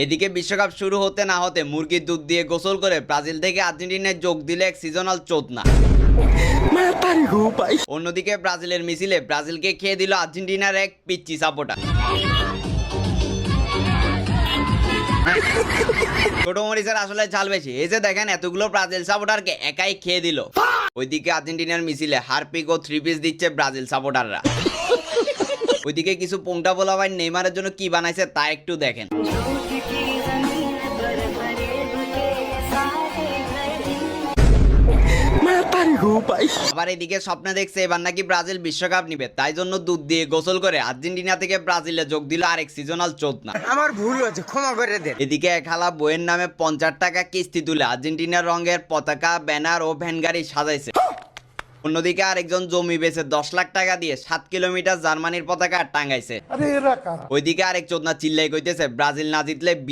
এদিকে বিশ্বকাপ শুরু হতে না হতে মুরগির দুধ দিয়ে গোসল করে ব্রাজিল থেকে আর্জেন্টিনায় যোগ দিলে এক সিজনাল চোদনা। অন্যদিকে ব্রাজিলের মিছিলে ব্রাজিলকে খেয়ে দিল আর্জেন্টিনার এক পিচ্চি সাপোর্টার। ছোট মরিচের আসলে ঝাল বেশি। এই যে দেখেন এতগুলো ব্রাজিল সাপোর্টারকে একাই খেয়ে দিল। ওইদিকে আর্জেন্টিনার মিছিলে হারপিক ও 3 পিস দিচ্ছে ব্রাজিল সাপোর্টাররা। ওইদিকে কিছু পোংটা বলা ভাই নেইমারের জন্য কি বানাইছে তা একটু দেখেন। আবার এদিকে স্বপ্নে দেখছে এবার নাকি ব্রাজিল বিশ্বকাপ নিবে, তাই জন্য দুধ দিয়ে গোসল করে আর্জেন্টিনা থেকে ব্রাজিলে যোগ দিল আরেক সিজনাল চোদনা। আমার ভুল হয়েছে, ক্ষমা করে দেন। এদিকে এক হালা বইয়ের নামে 50 টাকা কিস্তি তুলে আর্জেন্টিনার রঙের পতাকা, ব্যানার ও ভ্যান গাড়ি সাজাইছে। অন্যদিকে আরেকজন জমি বেচে 10 লাখ টাকা দিয়ে 7 কিলোমিটার জার্মানির পতাকা টাঙ্গাইছে। ওইদিকে আরেক চোদনা চিল্লাই কইতেছে ব্রাজিল না জিতলে